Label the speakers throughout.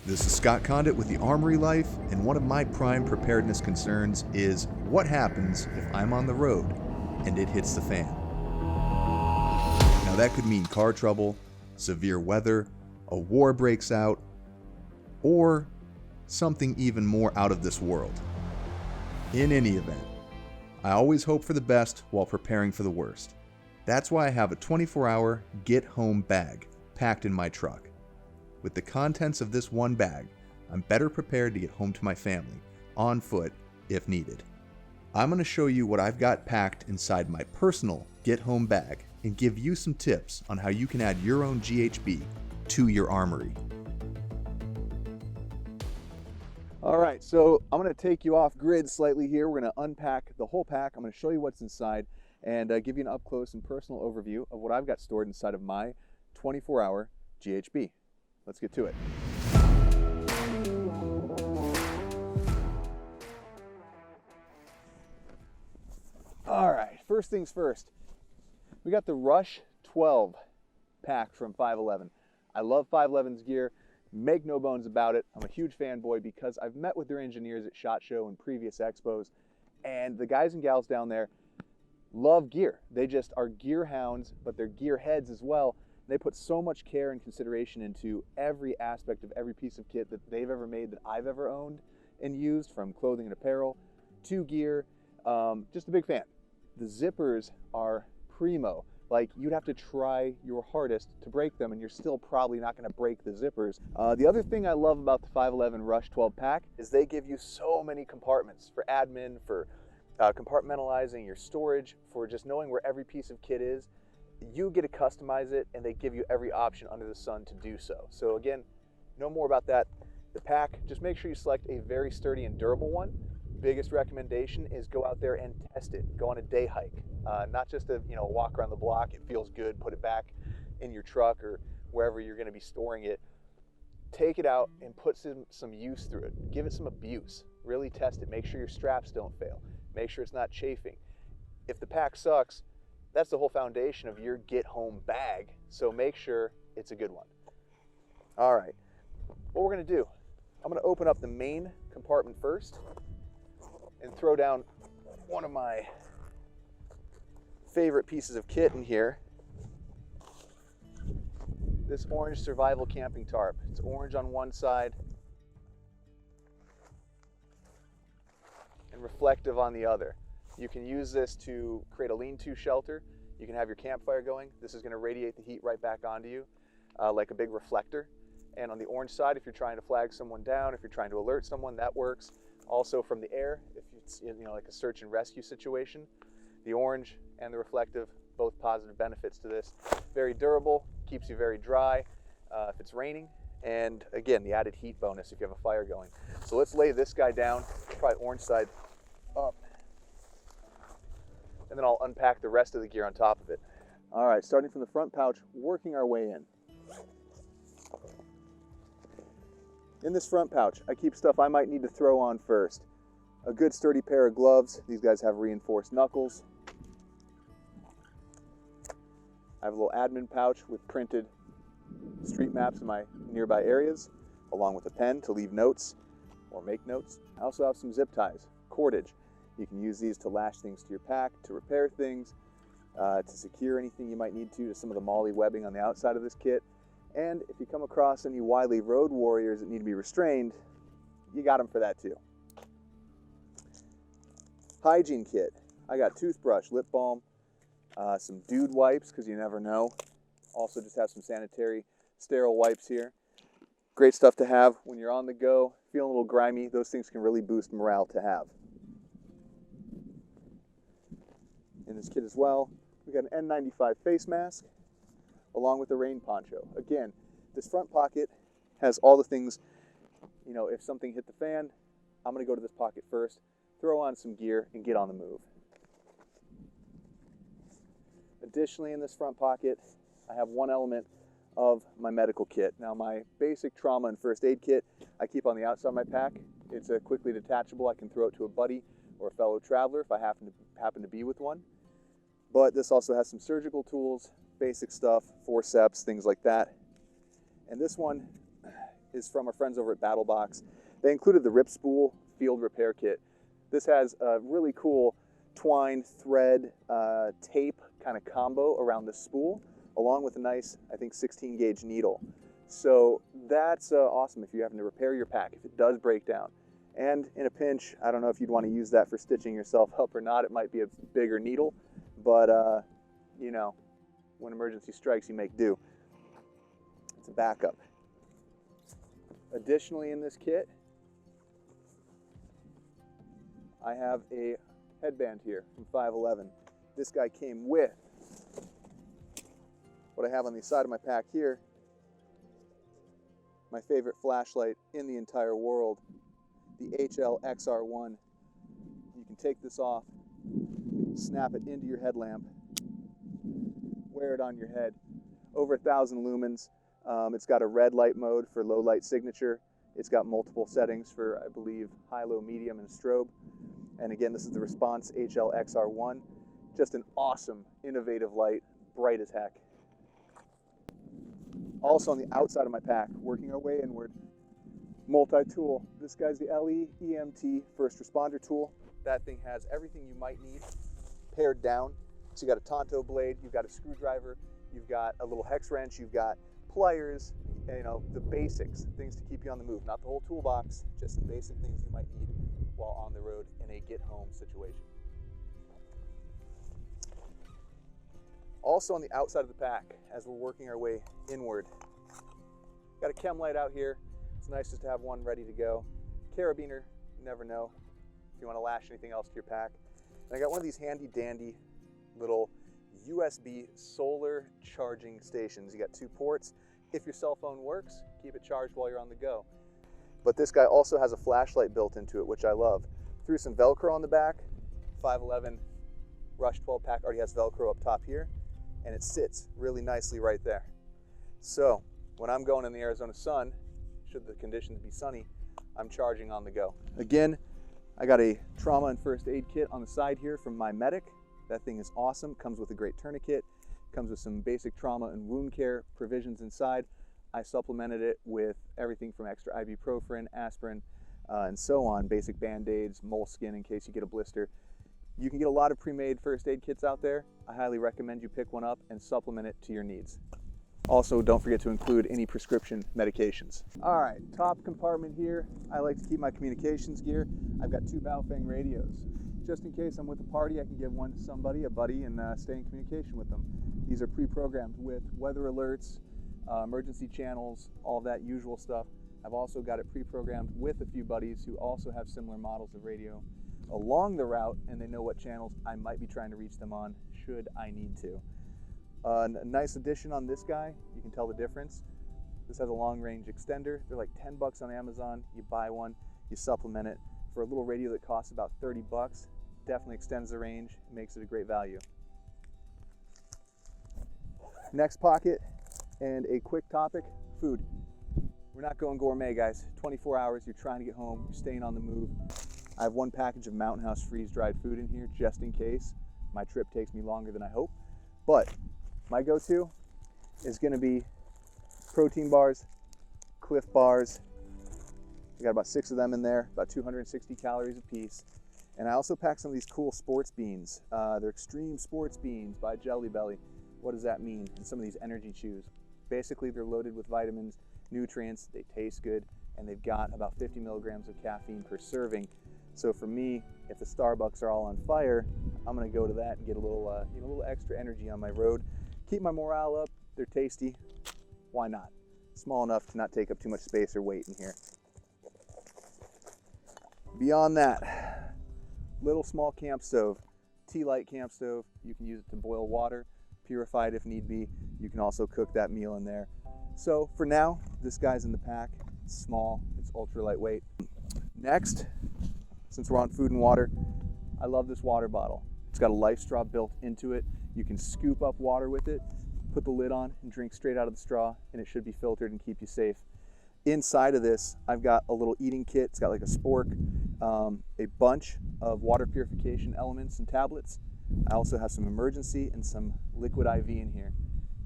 Speaker 1: This is Scott Condit with the Armory Life, and one of my prime preparedness concerns is what happens if I'm on the road and it hits the fan. Now that could mean car trouble, severe weather, a war breaks out, or something even more out of this world. In any event, I always hope for the best while preparing for the worst. That's why I have a 24-hour get-home bag packed in my truck. With the contents of this one bag, I'm better prepared to get home to my family, on foot, if needed. I'm going to show you what I've got packed inside my personal get-home bag and give you some tips on how you can add your own GHB to your armory. All right, so I'm going to take you off grid slightly here. We're going to unpack the whole pack. I'm going to show you what's inside and give you an up-close and personal overview of what I've got stored inside of my 24-hour GHB. Let's get to it. All right, first things first. We got the Rush 12 pack from 511. I love 511's gear. Make no bones about it. I'm a huge fanboy because I've met with their engineers at SHOT Show and previous expos, and the guys and gals down there love gear. They just are gear hounds, but they're gear heads as well. They put so much care and consideration into every aspect of every piece of kit that they've ever made, that I've ever owned and used, from clothing and apparel to gear. Just a big fan. The zippers are primo. Like, you'd have to try your hardest to break them, and you're still probably not going to break the zippers. The other thing I love about the 511 Rush 12 pack is they give you so many compartments for admin, for compartmentalizing your storage, for just knowing where every piece of kit is. You get to customize it, and they give you every option under the sun to do so. So again, no more about that. The pack, just make sure you select a very sturdy and durable one. Biggest recommendation is go out there and test it. Go on a day hike, not just a walk around the block. It feels good. Put it back in your truck or wherever you're going to be storing it. Take it out and put some use through it. Give it some abuse. Really test it. Make sure your straps don't fail. Make sure it's not chafing. If the pack sucks, that's the whole foundation of your get-home bag, so make sure it's a good one. All right, what we're going to do, I'm going to open up the main compartment first and throw down one of my favorite pieces of kit in here. This orange survival camping tarp. It's orange on one side and reflective on the other. You can use this to create a lean-to shelter. You can have your campfire going. This is going to radiate the heat right back onto you like a big reflector. And on the orange side, if you're trying to flag someone down, if you're trying to alert someone, that works. Also from the air, if it's like a search and rescue situation, the orange and the reflective, both positive benefits to this. Very durable, keeps you very dry if it's raining, and again, the added heat bonus if you have a fire going. So let's lay this guy down, probably orange side up, and then I'll unpack the rest of the gear on top of it. All right, starting from the front pouch, working our way in. In this front pouch, I keep stuff I might need to throw on first. A good sturdy pair of gloves. These guys have reinforced knuckles. I have a little admin pouch with printed street maps in my nearby areas, along with a pen to leave notes or make notes. I also have some zip ties, cordage. You can use these to lash things to your pack, to repair things, to secure anything you might need to some of the MOLLE webbing on the outside of this kit. And if you come across any wily road warriors that need to be restrained, you got them for that too. Hygiene kit. I got toothbrush, lip balm, some dude wipes, because you never know. Also just have some sanitary, sterile wipes here. Great stuff to have when you're on the go, feeling a little grimy. Those things can really boost morale to have. In this kit as well, we got an N95 face mask, along with a rain poncho. Again, this front pocket has all the things, if something hit the fan, I'm going to go to this pocket first, throw on some gear, and get on the move. Additionally, in this front pocket, I have one element of my medical kit. Now, my basic trauma and first aid kit, I keep on the outside of my pack. It's quickly detachable. I can throw it to a buddy or a fellow traveler if I happen to be with one. But this also has some surgical tools, basic stuff, forceps, things like that. And this one is from our friends over at BattleBox. They included the Rip Spool Field Repair Kit. This has a really cool twine, thread, tape kind of combo around the spool, along with a nice, I think, 16 gauge needle. So that's awesome if you're having to repair your pack, if it does break down. And in a pinch, I don't know if you'd want to use that for stitching yourself up or not. It might be a bigger needle, but you know, when emergency strikes, you make do. It's a backup. Additionally, in this kit, I have a headband here from 511. This guy came with what I have on the side of my pack here, my favorite flashlight in the entire world, the HL XR1. You can take this off, snap it into your headlamp, wear it on your head. Over 1,000 lumens. It's got a red light mode for low light signature. It's got multiple settings for, I believe, high, low, medium, and strobe. And again, this is the Response HL XR1. Just an awesome, innovative light, bright as heck. Also on the outside of my pack, working our way inward, multi-tool. This guy's the LE EMT First Responder Tool. That thing has everything you might need pared down. So you got a Tonto blade, you've got a screwdriver, you've got a little hex wrench, you've got pliers, you know, the basics, things to keep you on the move. Not the whole toolbox, just some basic things you might need while on the road in a get-home situation. Also on the outside of the pack, as we're working our way inward, got a chem light out here. It's nice just to have one ready to go. Carabiner, you never know if you want to lash anything else to your pack. And I got one of these handy dandy little USB solar charging stations. You got 2 ports. If your cell phone works, keep it charged while you're on the go. But this guy also has a flashlight built into it, which I love. Threw some Velcro on the back. 511 Rush 12 pack already has Velcro up top here, and it sits really nicely right there. So when I'm going in the Arizona sun, should the conditions be sunny, I'm charging on the go. Again, I got a trauma and first aid kit on the side here from My Medic. That thing is awesome. Comes with a great tourniquet. Comes with some basic trauma and wound care provisions inside. I supplemented it with everything from extra ibuprofen, aspirin, and so on. Basic band-aids, moleskin in case you get a blister. You can get a lot of pre-made first aid kits out there. I highly recommend you pick one up and supplement it to your needs. Also, don't forget to include any prescription medications. All right, top compartment here. I like to keep my communications gear. I've got 2 Baofeng radios. Just in case I'm with a party, I can give one to somebody, a buddy, and stay in communication with them. These are pre-programmed with weather alerts, emergency channels, all that usual stuff. I've also got it pre-programmed with a few buddies who also have similar models of radio along the route, and they know what channels I might be trying to reach them on should I need to. A nice addition on this guy, you can tell the difference. This has a long range extender. They're like 10 bucks on Amazon. You buy one, you supplement it. For a little radio that costs about 30 bucks, definitely extends the range, makes it a great value. Next pocket, and a quick topic, food. We're not going gourmet, guys. 24 hours, you're trying to get home, you're staying on the move. I have 1 package of Mountain House freeze-dried food in here just in case my trip takes me longer than I hope. But my go-to is gonna be protein bars, Cliff bars. I got about 6 of them in there, about 260 calories a piece. And I also pack some of these cool sports beans. They're Extreme Sports Beans by Jelly Belly. What does that mean? And some of these energy chews. Basically, they're loaded with vitamins, nutrients, they taste good, and they've got about 50 milligrams of caffeine per serving. So for me, if the Starbucks are all on fire, I'm gonna go to that and get a little extra energy on my road. Keep my morale up, they're tasty, why not? Small enough to not take up too much space or weight in here. Beyond that, little small camp stove, tea-light camp stove. You can use it to boil water, purify it if need be. You can also cook that meal in there. So for now, this guy's in the pack. It's small, it's ultra lightweight. Next, since we're on food and water, I love this water bottle. It's got a life straw built into it. You can scoop up water with it, put the lid on, and drink straight out of the straw, and it should be filtered and keep you safe. Inside of this, I've got a little eating kit. It's got like a spork, a bunch of water purification elements and tablets. I also have some emergency and some liquid IV in here.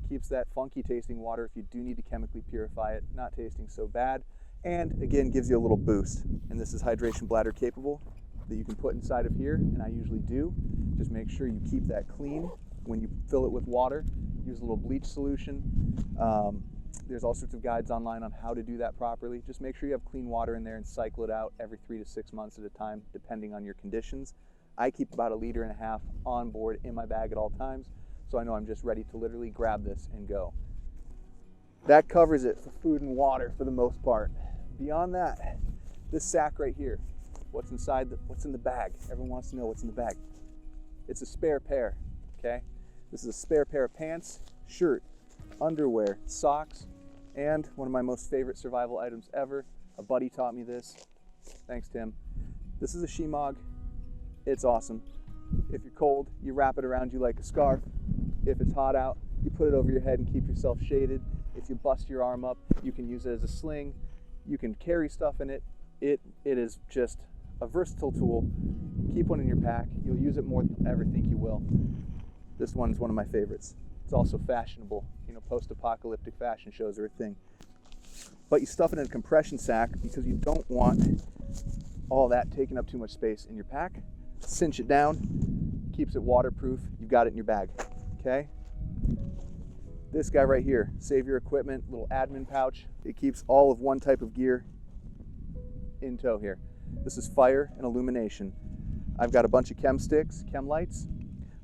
Speaker 1: Keeps that funky tasting water, if you do need to chemically purify it, not tasting so bad. And again, gives you a little boost. And this is hydration bladder capable that you can put inside of here, and I usually do. Just make sure you keep that clean when you fill it with water. Use a little bleach solution. There's all sorts of guides online on how to do that properly. Just make sure you have clean water in there and cycle it out every 3 to 6 months at a time, depending on your conditions. I keep about 1.5 liters on board in my bag at all times, so I know I'm just ready to literally grab this and go. That covers it for food and water for the most part. Beyond that, this sack right here, what's in the bag? Everyone wants to know what's in the bag. It's a spare pair, okay? This is a spare pair of pants, shirt, underwear, socks, and one of my most favorite survival items ever. A buddy taught me this. Thanks, Tim. This is a shemagh. It's awesome. If you're cold, you wrap it around you like a scarf. If it's hot out, you put it over your head and keep yourself shaded. If you bust your arm up, you can use it as a sling. You can carry stuff in it. It is just a versatile tool. Keep one in your pack. You'll use it more than you'll ever think you will. This one's one of my favorites. It's also fashionable. You know, post-apocalyptic fashion shows are a thing. But you stuff it in a compression sack because you don't want all that taking up too much space in your pack. Cinch it down, keeps it waterproof. You've got it in your bag, okay? This guy right here, save your equipment, little admin pouch. It keeps all of one type of gear in tow here. This is fire and illumination. I've got a bunch of chem sticks, chem lights.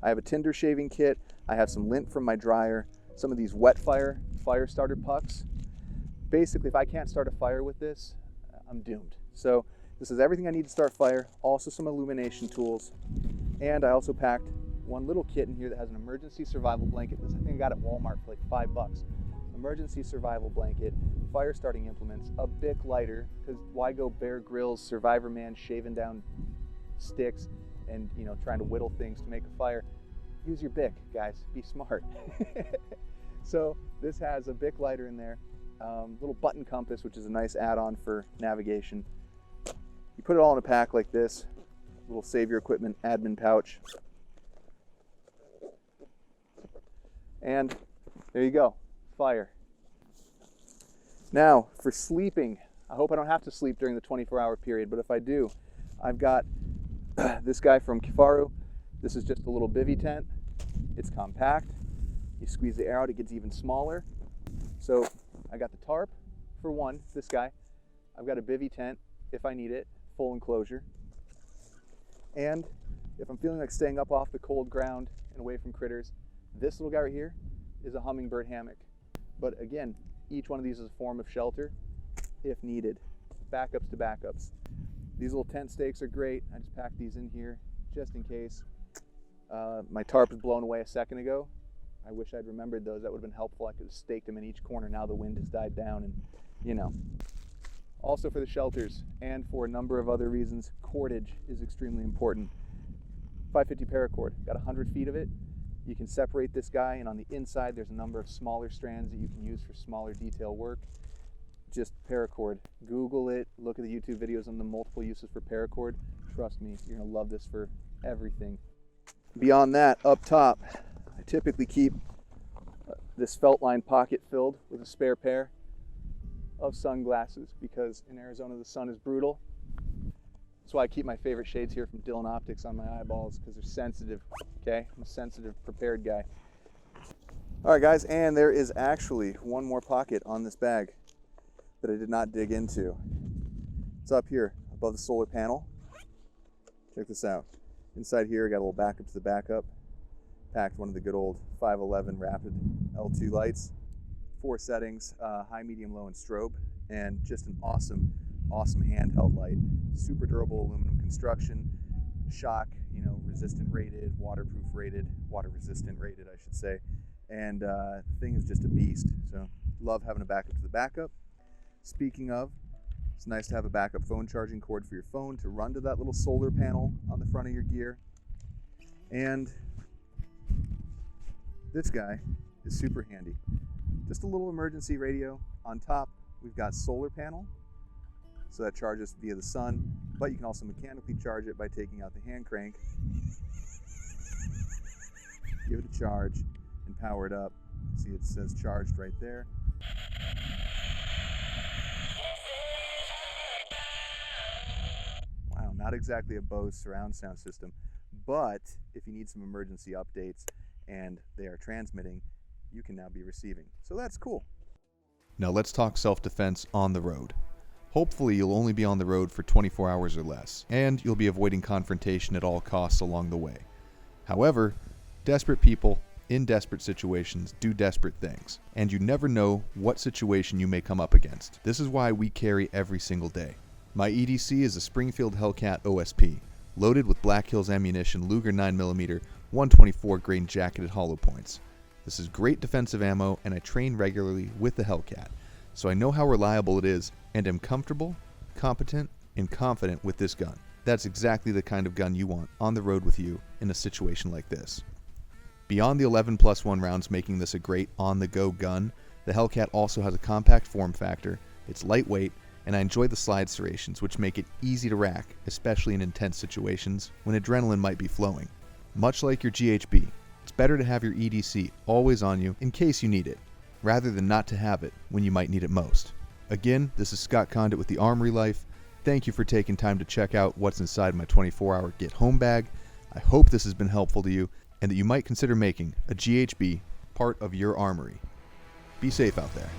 Speaker 1: I have a tinder shaving kit. I have some lint from my dryer, some of these wet fire starter pucks. Basically, if I can't start a fire with this, I'm doomed. So this is everything I need to start fire, also some illumination tools. And I also packed one little kit in here that has an emergency survival blanket. This I think I got at Walmart for like $5. Emergency survival blanket, fire starting implements, a Bic lighter, because why go Bear Grylls, Survivor Man shaving down sticks and trying to whittle things to make a fire. Use your Bic, guys, be smart. So this has a Bic lighter in there, little button compass, which is a nice add-on for navigation. You put it all in a pack like this, little save your equipment admin pouch. And there you go, fire. Now for sleeping, I hope I don't have to sleep during the 24-hour period, but if I do, I've got this guy from Kifaru. This is just a little bivy tent. It's compact. You squeeze the air out, it gets even smaller. So I got the tarp for one, this guy. I've got a bivy tent if I need it, full enclosure. And if I'm feeling like staying up off the cold ground and away from critters, this little guy right here is a hummingbird hammock. But again, each one of these is a form of shelter if needed. Backups to backups. These little tent stakes are great. I just packed these in here just in case. My tarp was blown away a second ago. I wish I'd remembered those. That would have been helpful. I could have staked them in each corner. Now the wind has died down and Also for the shelters and for a number of other reasons, cordage is extremely important. 550 paracord, got 100 feet of it. You can separate this guy, and on the inside there's a number of smaller strands that you can use for smaller detail work. Just paracord. Google it, look at the YouTube videos on the multiple uses for paracord. Trust me, you're gonna love this for everything. Beyond that, up top, I typically keep this felt line pocket filled with a spare pair of sunglasses because in Arizona the sun is brutal. That's why I keep my favorite shades here from Dylan Optics on my eyeballs, because they're sensitive, okay? I'm a sensitive, prepared guy. All right, guys, and there is actually one more pocket on this bag that I did not dig into. It's up here above the solar panel. Check this out. Inside here, I got a little backup to the backup. Packed one of the good old 511 Rapid L2 lights. 4 settings, high, medium, low, and strobe, and just an awesome handheld light. Super durable aluminum construction, shock, resistant rated, waterproof rated, water resistant rated, I should say. And the thing is just a beast. So love having a backup to the backup. Speaking of, it's nice to have a backup phone charging cord for your phone to run to that little solar panel on the front of your gear. And this guy is super handy. Just a little emergency radio. On top, we've got solar panel, so that charges via the sun, but you can also mechanically charge it by taking out the hand crank, give it a charge, and power it up. See, it says charged right there. not exactly a Bose surround sound system, but if you need some emergency updates and they are transmitting, you can now be receiving. So that's cool. Now let's talk self-defense on the road. Hopefully you'll only be on the road for 24 hours or less, and you'll be avoiding confrontation at all costs along the way. However, desperate people in desperate situations do desperate things, and you never know what situation you may come up against. This is why we carry every single day. My EDC is a Springfield Hellcat OSP, loaded with Black Hills ammunition, Luger 9mm, 124 grain jacketed hollow points. This is great defensive ammo, and I train regularly with the Hellcat, so I know how reliable it is and am comfortable, competent, and confident with this gun. That's exactly the kind of gun you want on the road with you in a situation like this. Beyond the 11+1 rounds making this a great on-the-go gun, the Hellcat also has a compact form factor, it's lightweight, and I enjoy the slide serrations, which make it easy to rack, especially in intense situations when adrenaline might be flowing. Much like your GHB, it's better to have your EDC always on you in case you need it, rather than not to have it when you might need it most. Again, this is Scott Condit with the Armory Life. Thank you for taking time to check out what's inside my 24-hour Get Home bag. I hope this has been helpful to you, and that you might consider making a GHB part of your armory. Be safe out there.